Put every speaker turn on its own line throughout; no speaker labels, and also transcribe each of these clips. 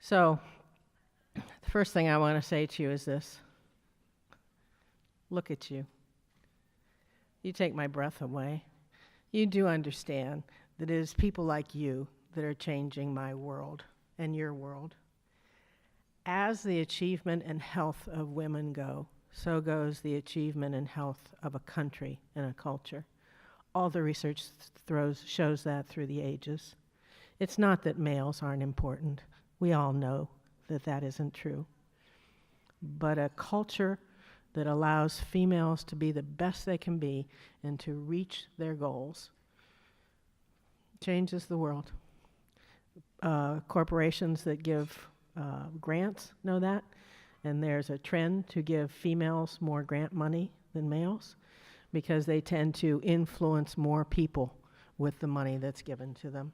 So, the first thing I want to say to you is this. Look at you. You take my breath away. You do understand that it is people like you that are changing my world and your world. As the achievement and health of women go, so goes the achievement and health of a country and a culture. All the research shows that through the ages. It's not that males aren't important. We all know that that isn't true. But a culture that allows females to be the best they can be and to reach their goals changes the world. Corporations that give grants know that, and there's a trend to give females more grant money than males because they tend to influence more people with the money that's given to them.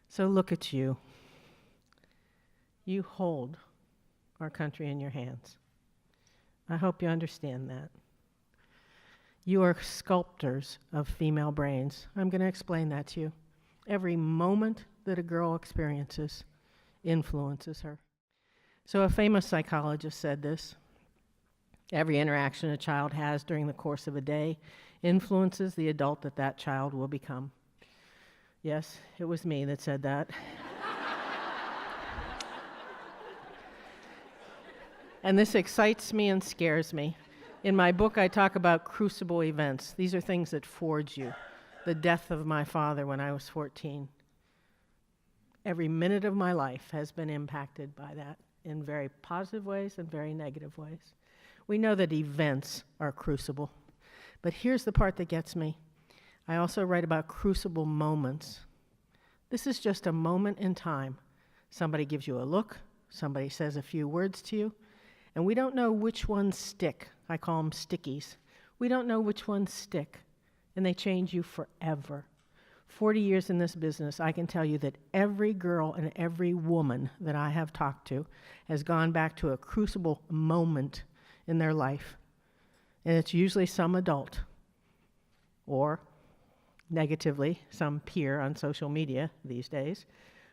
So look at you. You hold our country in your hands. I hope you understand that. You are sculptors of female brains. I'm going to explain that to you. Every moment that a girl experiences influences her. So a famous psychologist said this: every interaction a child has during the course of a day influences the adult that that child will become. Yes, it was me that said that. And this excites me and scares me. In my book, I talk about crucible events. These are things that forge you. The death of my father when I was 14. Every minute of my life has been impacted by that in very positive ways and very negative ways. We know that events are crucible. But here's the part that gets me. I also write about crucible moments. This is just a moment in time. Somebody gives you a look, somebody says a few words to you, and we don't know which ones stick. I call them stickies. We don't know which ones stick, and they change you forever. 40 years in this business, I can tell you that every girl and every woman that I have talked to has gone back to a crucible moment in their life. And it's usually some adult, or negatively, some peer on social media these days,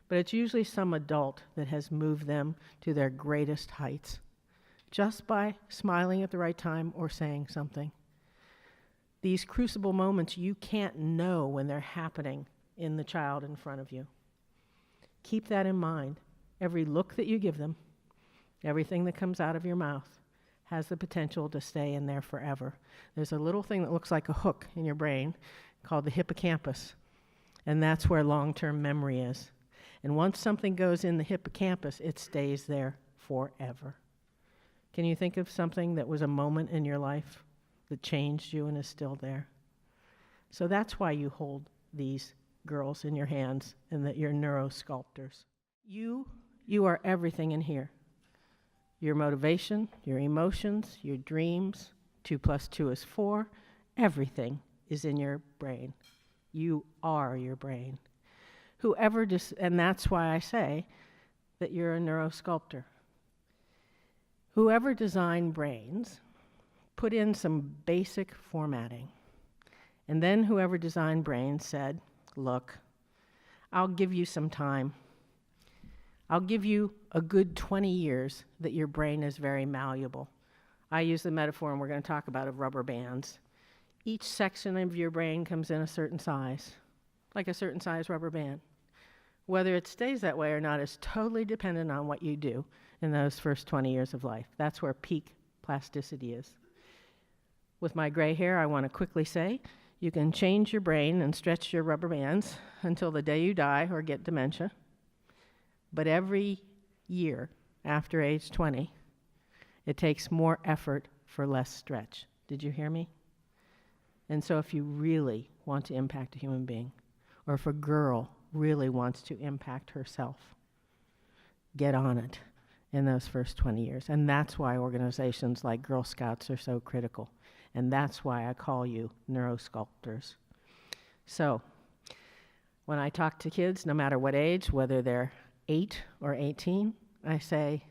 but it's usually some adult that has moved them to their greatest heights, just by smiling at the right time or saying something. These crucible moments, you can't know when they're happening in the child in front of you. Keep that in mind. Every look that you give them, everything that comes out of your mouth, has the potential to stay in there forever. There's a little thing that looks like a hook in your brain called the hippocampus, and that's where long-term memory is. And once something goes in the hippocampus, it stays there forever. Can you think of something that was a moment in your life that changed you and is still there? So that's why you hold these girls in your hands and that you're neurosculptors. You are everything in here. Your motivation, your emotions, your dreams, 2 + 2 is 4, everything is in your brain. You are your brain. And that's why I say that you're a neurosculptor. Whoever designed brains put in some basic formatting. And then whoever designed brains said, look, I'll give you some time. I'll give you a good 20 years that your brain is very malleable. I use the metaphor, and we're going to talk about, of rubber bands. Each section of your brain comes in a certain size, like a certain size rubber band. Whether it stays that way or not is totally dependent on what you do in those first 20 years of life. That's where peak plasticity is. With my gray hair, I want to quickly say, you can change your brain and stretch your rubber bands until the day you die or get dementia. But every year after age 20, it takes more effort for less stretch. Did you hear me? And so if you really want to impact a human being, or if a girl really wants to impact herself, get on it in those first 20 years. And that's why organizations like Girl Scouts are so critical. And that's why I call you neurosculptors. So when I talk to kids, no matter what age, whether they're 8 or 18, I say,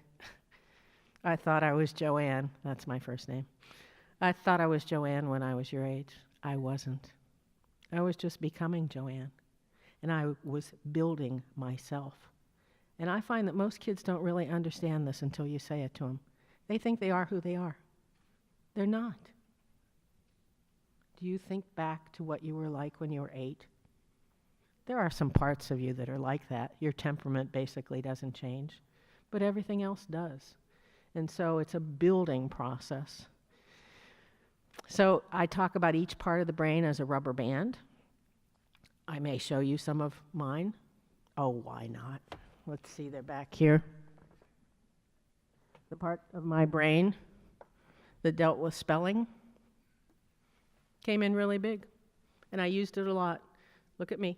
I thought I was JoAnn. That's my first name. I thought I was JoAnn when I was your age. I wasn't. I was just becoming JoAnn. And I was building myself And I find that most kids don't really understand this until you say it to them. They think they are who they are. They're not. Do you think back to what you were like when you were 8? There are some parts of you that are like that. Your temperament basically doesn't change, but everything else does. And so it's a building process. So I talk about each part of the brain as a rubber band. I may show you some of mine. Oh, why not? Let's see, they're back here. The part of my brain that dealt with spelling came in really big, and I used it a lot. Look at me.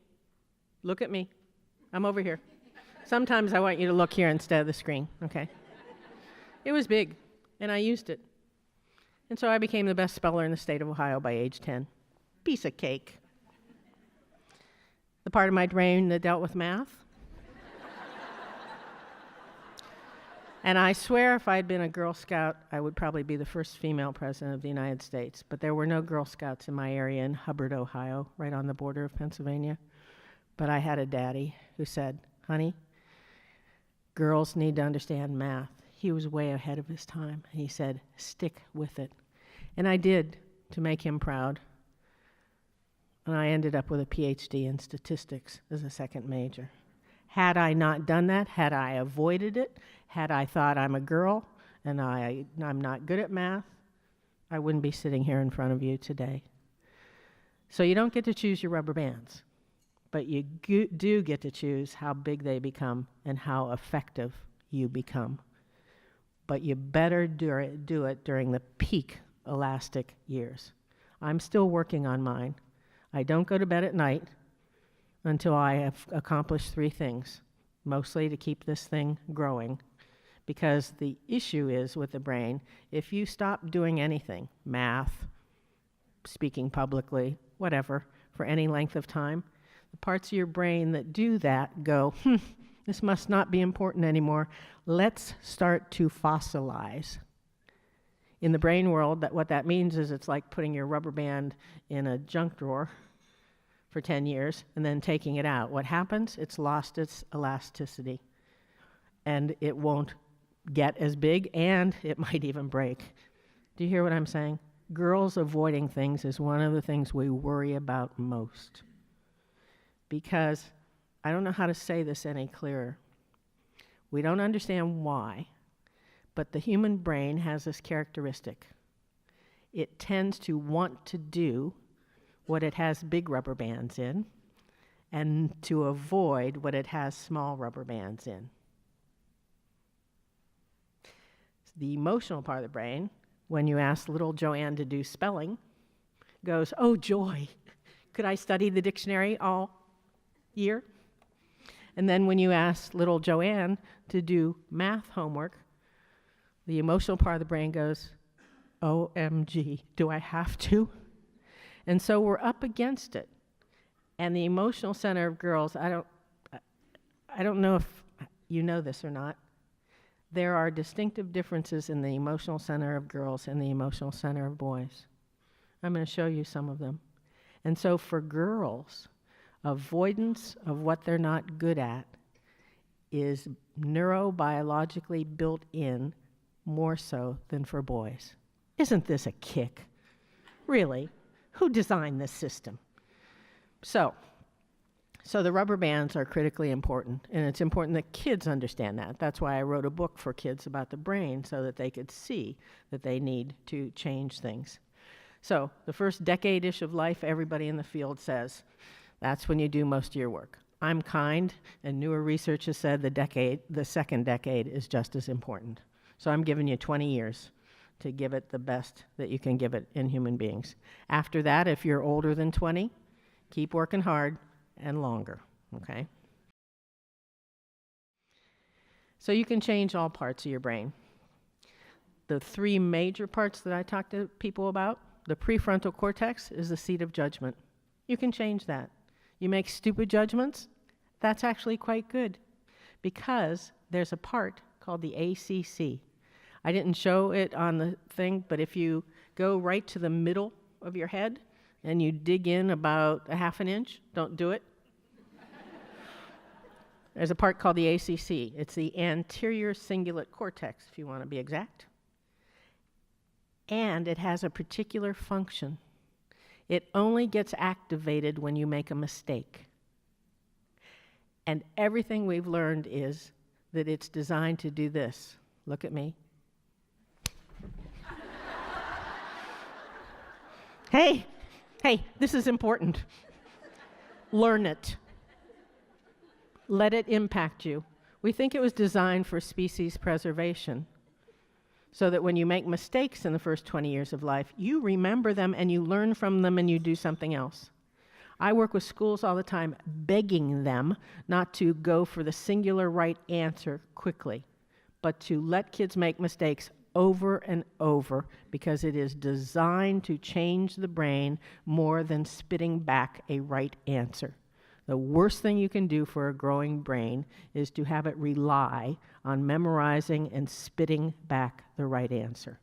Look at me. I'm over here. Sometimes I want you to look here instead of the screen, okay? It was big, and I used it. And so I became the best speller in the state of Ohio by age 10. Piece of cake. The part of my brain that dealt with math. And I swear if I'd been a Girl Scout, I would probably be the first female president of the United States. But there were no Girl Scouts in my area in Hubbard, Ohio, right on the border of Pennsylvania. But I had a daddy who said, honey, girls need to understand math. He was way ahead of his time. And he said, stick with it. And I did, to make him proud. And I ended up with a PhD in statistics as a second major. Had I not done that, had I avoided it, had I thought I'm a girl and I'm not good at math, I wouldn't be sitting here in front of you today. So you don't get to choose your rubber bands, but you do get to choose how big they become and how effective you become. But you better do it during the peak elastic years. I'm still working on mine. I don't go to bed at night until I have accomplished 3 things, mostly to keep this thing growing. Because the issue is with the brain, if you stop doing anything, math, speaking publicly, whatever, for any length of time, the parts of your brain that do that go, this must not be important anymore. Let's start to fossilize. In the brain world, what that means is it's like putting your rubber band in a junk drawer for 10 years and then taking it out. What happens? It's lost its elasticity, and it won't get as big, and it might even break. Do you hear what I'm saying? Girls avoiding things is one of the things we worry about most. Because I don't know how to say this any clearer. We don't understand why, but the human brain has this characteristic. It tends to want to do what it has big rubber bands in, and to avoid what it has small rubber bands in. The emotional part of the brain, when you ask little JoAnn to do spelling, goes, oh joy, could I study the dictionary all year? And then when you ask little JoAnn to do math homework, the emotional part of the brain goes, OMG, do I have to? And so we're up against it. And the emotional center of girls, I don't know if you know this or not, there are distinctive differences in the emotional center of girls and the emotional center of boys. I'm going to show you some of them. And so for girls, avoidance of what they're not good at is neurobiologically built in more so than for boys. Isn't this a kick? Really? Who designed this system? So the rubber bands are critically important, and it's important that kids understand that. That's why I wrote a book for kids about the brain, so that they could see that they need to change things. So the first decade-ish of life, everybody in the field says, that's when you do most of your work. I'm kind, and newer research has said the second decade is just as important. So I'm giving you 20 years to give it the best that you can give it in human beings. After that, if you're older than 20, keep working hard and longer, okay? So you can change all parts of your brain. The 3 major parts that I talk to people about, the prefrontal cortex is the seat of judgment. You can change that. You make stupid judgments, that's actually quite good, because there's a part called the ACC. I didn't show it on the thing, but if you go right to the middle of your head and you dig in about a half an inch, don't do it. There's a part called the ACC. It's the anterior cingulate cortex, if you want to be exact. And it has a particular function. It only gets activated when you make a mistake. And everything we've learned is that it's designed to do this. Look at me. Hey, this is important. Learn it. Let it impact you. We think it was designed for species preservation, so that when you make mistakes in the first 20 years of life, you remember them and you learn from them and you do something else. I work with schools all the time begging them not to go for the singular right answer quickly, but to let kids make mistakes over and over, because it is designed to change the brain more than spitting back a right answer. The worst thing you can do for a growing brain is to have it rely on memorizing and spitting back the right answer.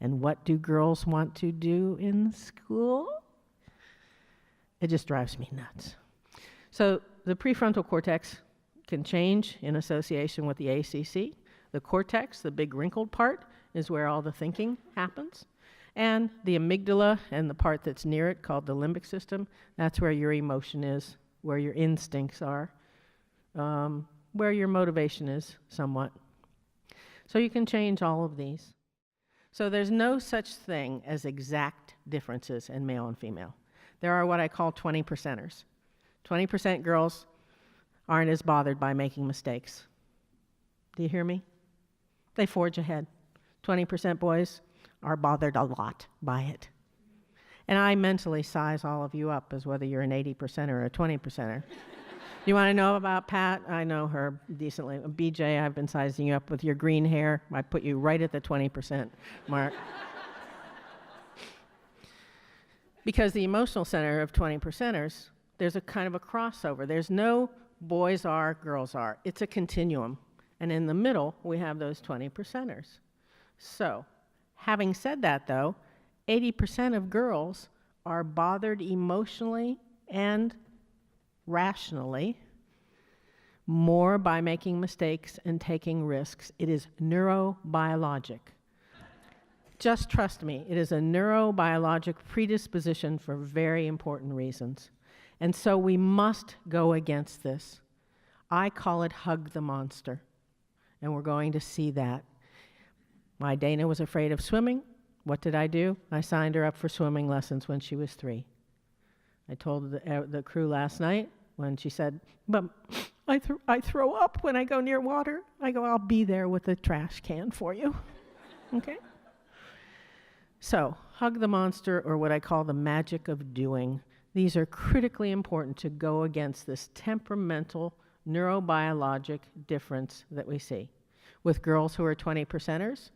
And what do girls want to do in school? It just drives me nuts. So the prefrontal cortex can change in association with the ACC. The cortex, the big wrinkled part, is where all the thinking happens. And the amygdala and the part that's near it, called the limbic system, that's where your emotion is, where your instincts are, where your motivation is somewhat. So you can change all of these. So there's no such thing as exact differences in male and female. There are what I call 20%ers. 20% girls aren't as bothered by making mistakes. Do you hear me? They forge ahead. 20% boys are bothered a lot by it. And I mentally size all of you up as whether you're an 80% or a 20%er. You want to know about Pat? I know her decently. BJ, I've been sizing you up with your green hair. I put you right at the 20% mark. Because the emotional center of 20%ers, there's a kind of a crossover. There's no boys are, girls are. It's a continuum. And in the middle, we have those 20%ers. So, having said that, though, 80% of girls are bothered emotionally and rationally more by making mistakes and taking risks. It is neurobiologic. Just trust me, it is a neurobiologic predisposition for very important reasons. And so we must go against this. I call it hug the monster. And we're going to see that. My Dana was afraid of swimming. What did I do? I signed her up for swimming lessons when she was 3. I told the crew last night when she said, "But I throw up when I go near water." I go, "I'll be there with a trash can for you." Okay? So, hug the monster, or what I call the magic of doing. These are critically important to go against this temperamental, neurobiologic difference that we see. With girls who are 20%ers,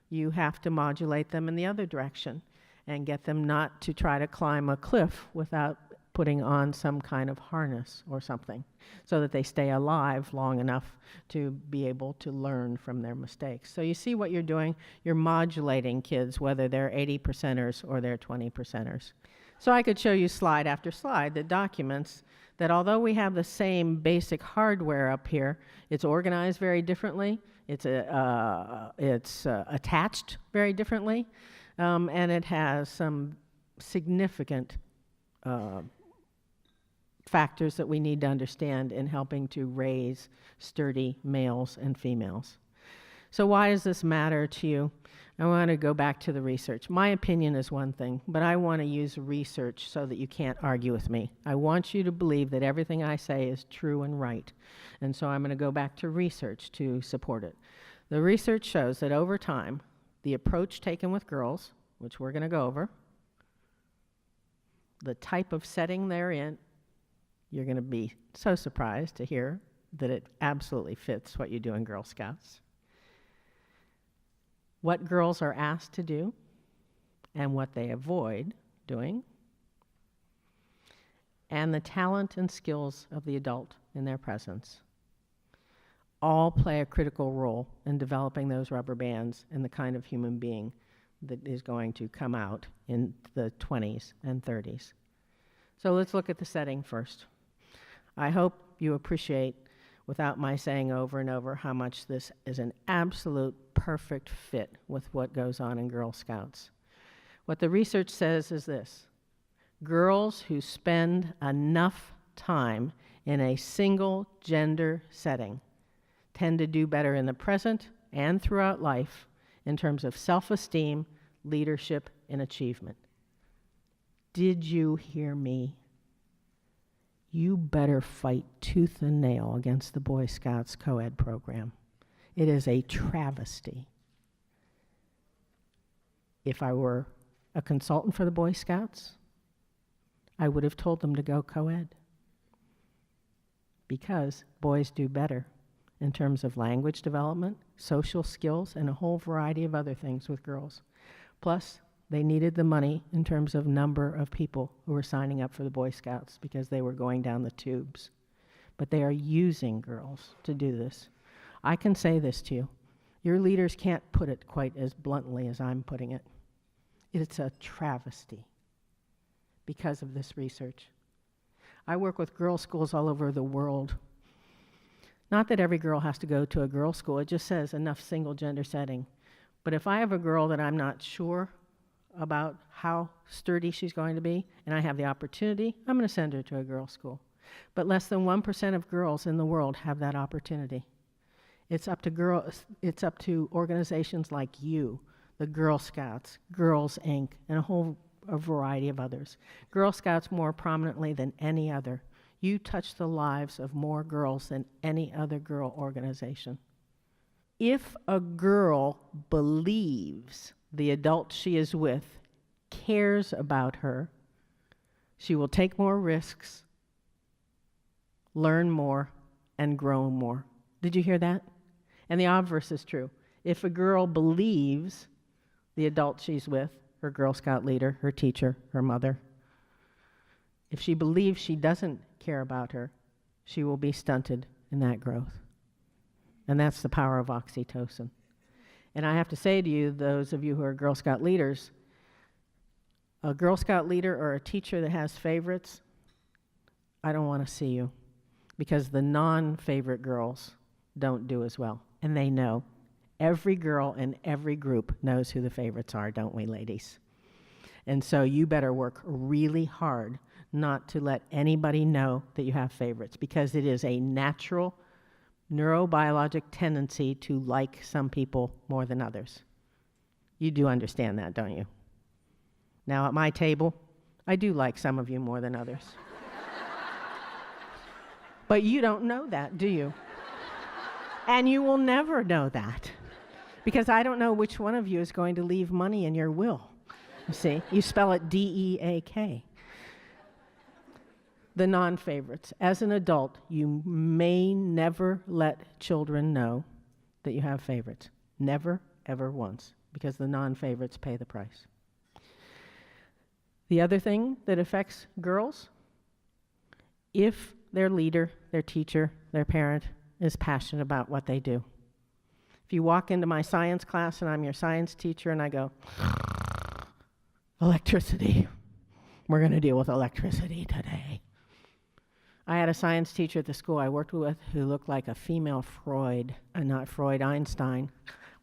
you have to modulate them in the other direction and get them not to try to climb a cliff without putting on some kind of harness or something, so that they stay alive long enough to be able to learn from their mistakes. So you see what you're doing? You're modulating kids, whether they're 80%ers or they're 20%ers. So I could show you slide after slide that documents that although we have the same basic hardware up here, it's organized very differently, it's attached very differently, and it has some significant factors that we need to understand in helping to raise sturdy males and females. So why does this matter to you? I want to go back to the research. My opinion is one thing, but I want to use research so that you can't argue with me. I want you to believe that everything I say is true and right. And so I'm going to go back to research to support it. The research shows that over time, the approach taken with girls, which we're going to go over, the type of setting they're in, you're going to be so surprised to hear that it absolutely fits what you do in Girl Scouts. What girls are asked to do and what they avoid doing, and the talent and skills of the adult in their presence all play a critical role in developing those rubber bands and the kind of human being that is going to come out in the 20s and 30s. So let's look at the setting first. I hope you appreciate without my saying over and over how much this is an absolute perfect fit with what goes on in Girl Scouts. What the research says is this: girls who spend enough time in a single gender setting tend to do better in the present and throughout life in terms of self-esteem, leadership, and achievement. Did you hear me? You better fight tooth and nail against the Boy Scouts co-ed program. It is a travesty. If I were a consultant for the Boy Scouts, I would have told them to go co-ed, because boys do better in terms of language development, social skills, and a whole variety of other things with girls. Plus, they needed the money in terms of number of people who were signing up for the Boy Scouts because they were going down the tubes. But they are using girls to do this. I can say this to you. Your leaders can't put it quite as bluntly as I'm putting it. It's a travesty because of this research. I work with girls' schools all over the world. Not that every girl has to go to a girls' school. It just says enough single-gender setting. But if I have a girl that I'm not sure about how sturdy she's going to be, and I have the opportunity, I'm going to send her to a girls' school. But less than 1% of girls in the world have that opportunity. It's up to organizations like you, the Girl Scouts, Girls Inc., and a variety of others. Girl Scouts more prominently than any other. You touch the lives of more girls than any other girl organization. If a girl believes the adult she is with cares about her, she will take more risks, learn more, and grow more. Did you hear that? And the obverse is true. If a girl believes the adult she's with, her Girl Scout leader, her teacher, her mother, if she believes she doesn't care about her, she will be stunted in that growth. And that's the power of oxytocin. And I have to say to you, those of you who are Girl Scout leaders, a Girl Scout leader or a teacher that has favorites, I don't want to see you, because the non-favorite girls don't do as well. And they know. Every girl in every group knows who the favorites are, don't we, ladies? And so you better work really hard not to let anybody know that you have favorites, because it is a natural neurobiologic tendency to like some people more than others. You do understand that, don't you? Now, at my table, I do like some of you more than others. But you don't know that, do you? And you will never know that, because I don't know which one of you is going to leave money in your will. You see, you spell it D-E-A-K. The non-favorites. As an adult, you may never let children know that you have favorites. Never, ever once, because the non-favorites pay the price. The other thing that affects girls, if their leader, their teacher, their parent is passionate about what they do. If you walk into my science class and I'm your science teacher and I go, electricity, we're going to deal with electricity today. I had a science teacher at the school I worked with who looked like a female Freud, not Freud, Einstein,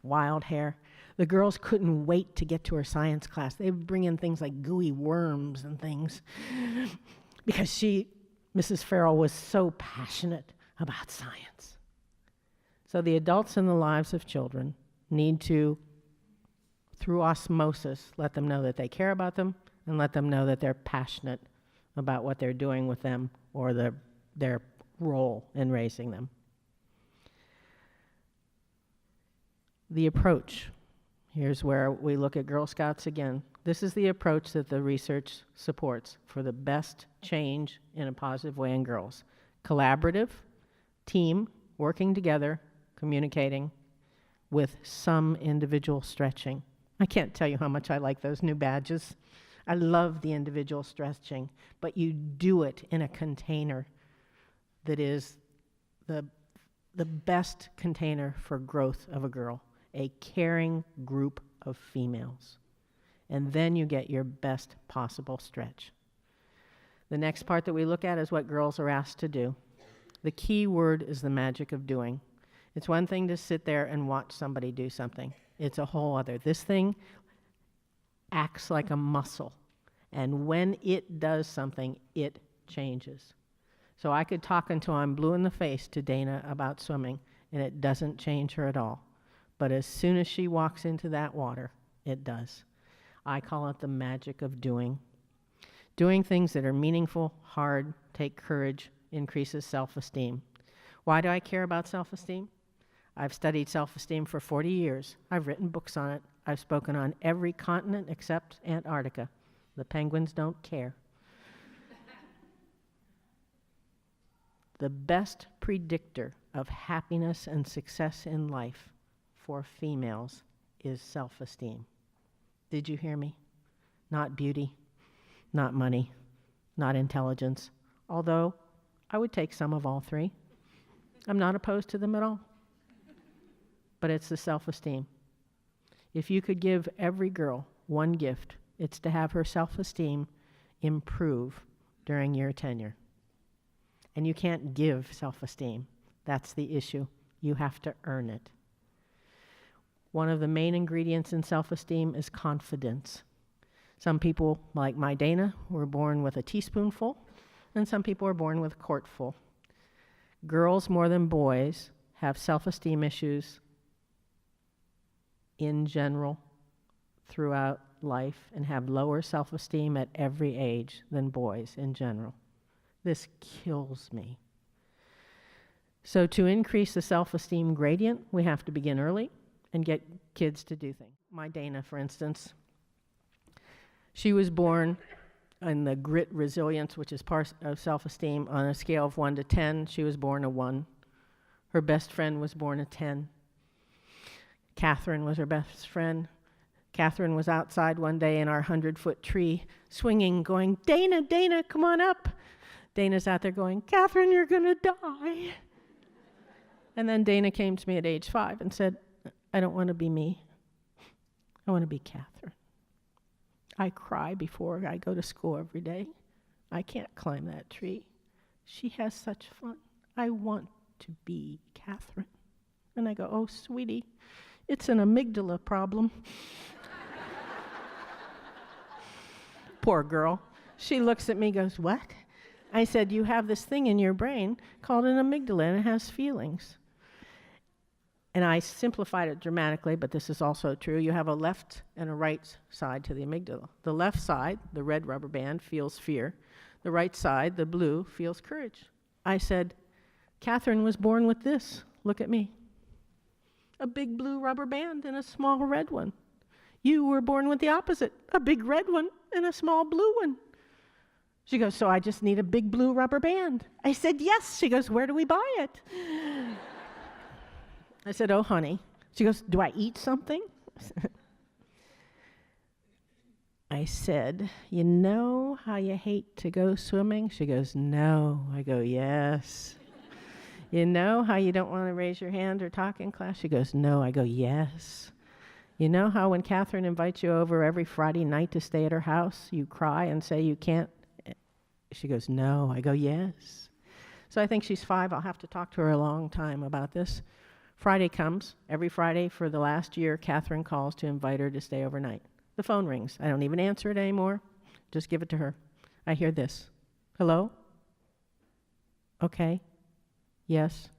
wild hair. The girls couldn't wait to get to her science class. They would bring in things like gooey worms and things because Mrs. Farrell, was so passionate about science. So the adults in the lives of children need to, through osmosis, let them know that they care about them and let them know that they're passionate about what they're doing with them or their role in raising them. The approach. Here's where we look at Girl Scouts again. This is the approach that the research supports for the best change in a positive way in girls. Collaborative, team, working together, communicating, with some individual stretching. I can't tell you how much I like those new badges. I love the individual stretching, but you do it in a container that is the best container for growth of a girl, a caring group of females. And then you get your best possible stretch. The next part that we look at is what girls are asked to do. The key word is the magic of doing. It's one thing to sit there and watch somebody do something. It's a whole other. This thing acts like a muscle. And when it does something, it changes. So I could talk until I'm blue in the face to Dana about swimming, and it doesn't change her at all. But as soon as she walks into that water, it does. I call it the magic of doing. Doing things that are meaningful, hard, take courage, increases self-esteem. Why do I care about self-esteem? I've studied self-esteem for 40 years. I've written books on it. I've spoken on every continent except Antarctica. The penguins don't care. The best predictor of happiness and success in life for females is self-esteem. Did you hear me? Not beauty, not money, not intelligence, although I would take some of all three. I'm not opposed to them at all. But it's the self-esteem. If you could give every girl one gift, it's to have her self-esteem improve during your tenure. And you can't give self-esteem. That's the issue. You have to earn it. One of the main ingredients in self-esteem is confidence. Some people, like my Dana, were born with a teaspoonful, and some people are born with a quartful. Girls more than boys have self-esteem issues in general throughout life and have lower self-esteem at every age than boys in general. This kills me. So to increase the self-esteem gradient, we have to begin early and get kids to do things. My Dana, for instance, she was born in the grit resilience, which is part of self-esteem. On a scale of 1 to 10, she was born a 1. Her best friend was born a 10. Catherine was her best friend. Catherine was outside one day in our 100-foot tree, swinging, going, Dana, Dana, come on up. Dana's out there going, Catherine, you're going to die. And then Dana came to me at age 5 and said, I don't want to be me. I want to be Catherine. I cry before I go to school every day. I can't climb that tree. She has such fun. I want to be Catherine. And I go, oh, sweetie, it's an amygdala problem. Poor girl. She looks at me, goes, what? I said, you have this thing in your brain called an amygdala, and it has feelings. And I simplified it dramatically, but this is also true. You have a left and a right side to the amygdala. The left side, the red rubber band, feels fear. The right side, the blue, feels courage. I said, Catherine was born with this. Look at me. A big blue rubber band and a small red one. You were born with the opposite, a big red one and a small blue one. She goes, so I just need a big blue rubber band. I said, yes. She goes, where do we buy it? I said, oh, honey. She goes, do I eat something? I said, you know how you hate to go swimming? She goes, no. I go, yes. You know how you don't want to raise your hand or talk in class? She goes, no. I go, yes. You know how when Catherine invites you over every Friday night to stay at her house, you cry and say you can't? She goes, no. I go, yes. So I think she's 5. I'll have to talk to her a long time about this. Friday comes. Every Friday for the last year, Catherine calls to invite her to stay overnight. The phone rings. I don't even answer it anymore. Just give it to her. I hear this. Hello? Okay. Yes.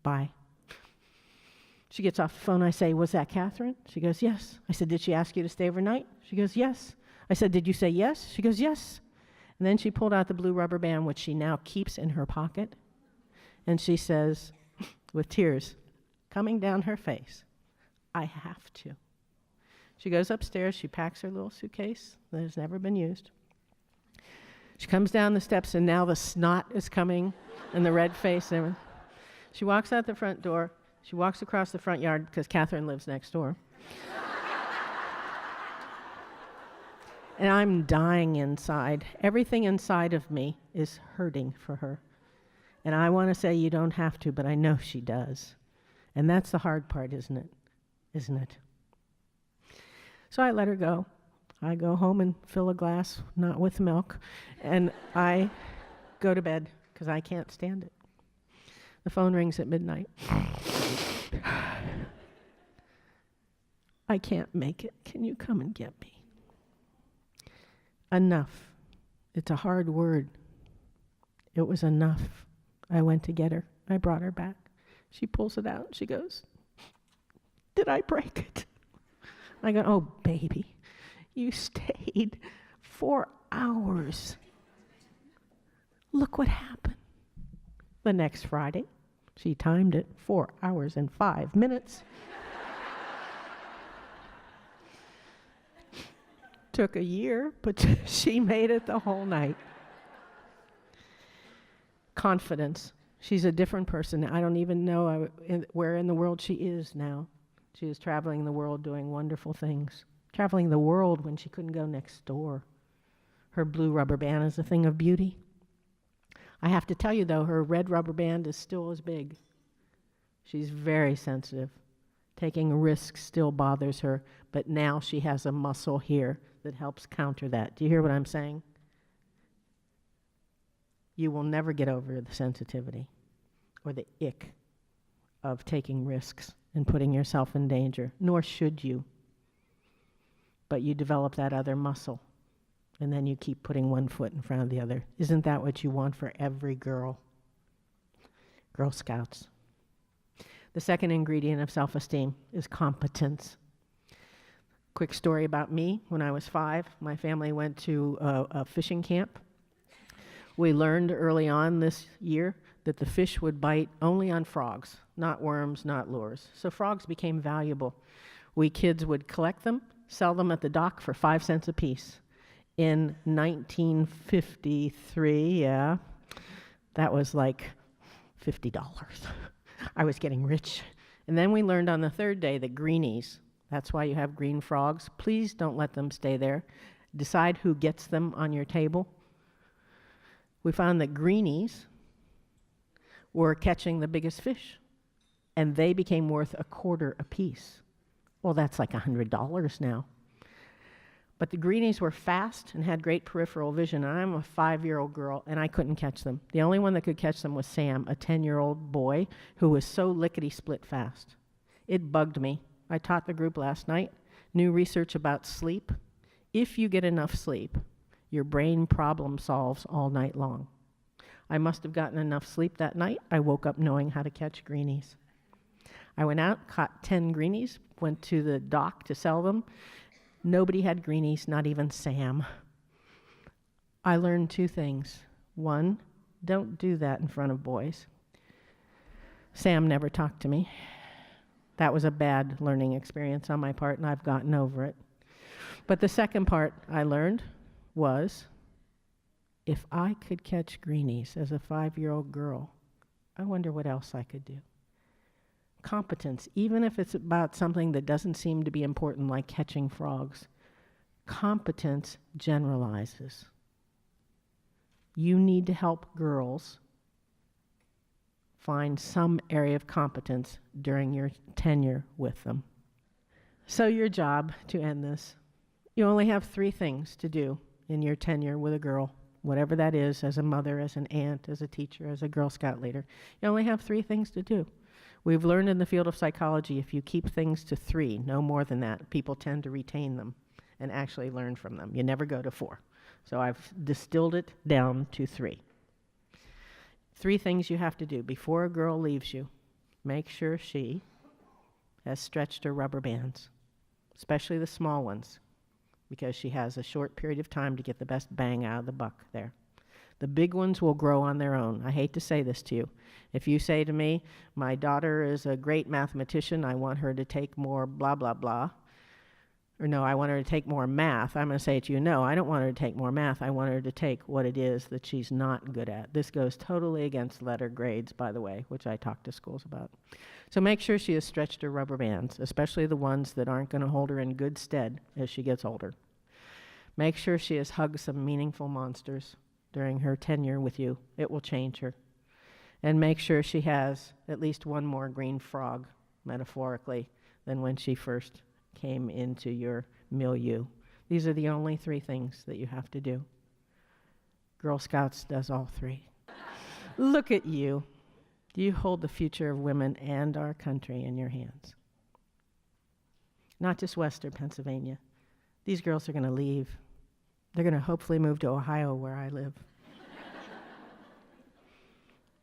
Bye. She gets off the phone. I say, was that Catherine? She goes, yes. I said, did she ask you to stay overnight? She goes, yes. I said, did you say yes? She goes, yes. And then she pulled out the blue rubber band, which she now keeps in her pocket. And she says, with tears coming down her face, I have to. She goes upstairs. She packs her little suitcase that has never been used. She comes down the steps, and now the snot is coming and the red face. And everything. She walks out the front door. She walks across the front yard because Catherine lives next door. And I'm dying inside. Everything inside of me is hurting for her. And I want to say you don't have to, but I know she does. And that's the hard part, isn't it? Isn't it? So I let her go. I go home and fill a glass, not with milk, and I go to bed because I can't stand it. The phone rings at midnight. I can't make it. Can you come and get me? Enough. It's a hard word. It was enough. I went to get her. I brought her back. She pulls it out. She goes, did I break it? I go, oh, baby, you stayed 4 hours. Look what happened. The next Friday, she timed it 4 hours and 5 minutes. Took a year, but she made it the whole night. Confidence. She's a different person. I don't even know where in the world she is now. She is traveling the world doing wonderful things. Traveling the world when she couldn't go next door. Her blue rubber band is a thing of beauty. I have to tell you, though, her red rubber band is still as big. She's very sensitive. Taking risks still bothers her, but now she has a muscle here that helps counter that. Do you hear what I'm saying? You will never get over the sensitivity or the ick of taking risks and putting yourself in danger, nor should you. But you develop that other muscle, and then you keep putting one foot in front of the other. Isn't that what you want for every girl? Girl Scouts. The second ingredient of self-esteem is competence. Quick story about me. When I was 5, my family went to a fishing camp. We learned early on this year that the fish would bite only on frogs, not worms, not lures. So frogs became valuable. We kids would collect them, sell them at the dock for 5 cents a piece. In 1953, that was like $50. I was getting rich. And then we learned on the third day that greenies, that's why you have green frogs. Please don't let them stay there. Decide who gets them on your table. We found that greenies were catching the biggest fish, and they became worth $0.25 apiece. Well, that's like $100 now. But the greenies were fast and had great peripheral vision. I'm a 5-year-old girl, and I couldn't catch them. The only one that could catch them was Sam, a 10-year-old boy who was so lickety-split fast. It bugged me. I taught the group last night, new research about sleep. If you get enough sleep, your brain problem solves all night long. I must have gotten enough sleep that night. I woke up knowing how to catch greenies. I went out, caught 10 greenies, went to the dock to sell them. Nobody had greenies, not even Sam. I learned 2 things. 1, don't do that in front of boys. Sam never talked to me. That was a bad learning experience on my part, and I've gotten over it. But the second part I learned was, if I could catch greenies as a 5-year-old girl, I wonder what else I could do. Competence, even if it's about something that doesn't seem to be important, like catching frogs, competence generalizes. You need to help girls find some area of competence during your tenure with them. So your job, to end this, you only have 3 things to do in your tenure with a girl, whatever that is, as a mother, as an aunt, as a teacher, as a Girl Scout leader. You only have 3 things to do. We've learned in the field of psychology, if you keep things to 3, no more than that, people tend to retain them and actually learn from them. You never go to 4. So I've distilled it down to 3. 3 things you have to do before a girl leaves you. Make sure she has stretched her rubber bands, especially the small ones, because she has a short period of time to get the best bang out of the buck there. The big ones will grow on their own. I hate to say this to you. If you say to me, my daughter is a great mathematician, I want her to take more blah, blah, blah, or no, I want her to take more math, I'm going to say to you, no, I don't want her to take more math. I want her to take what it is that she's not good at. This goes totally against letter grades, by the way, which I talk to schools about. So make sure she has stretched her rubber bands, especially the ones that aren't going to hold her in good stead as she gets older. Make sure she has hugged some meaningful monsters during her tenure with you. It will change her. And make sure she has at least one more green frog, metaphorically, than when she first came into your milieu. These are the only 3 things that you have to do. Girl Scouts does all 3. Look at you. Do you hold the future of women and our country in your hands? Not just Western Pennsylvania. These girls are going to leave. They're going to hopefully move to Ohio, where I live.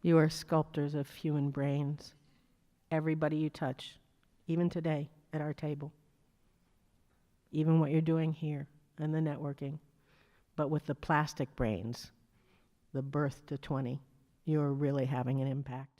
You are sculptors of human brains. Everybody you touch, even today at our table. Even what you're doing here and the networking. But with the plastic brains, the birth to 20, you're really having an impact.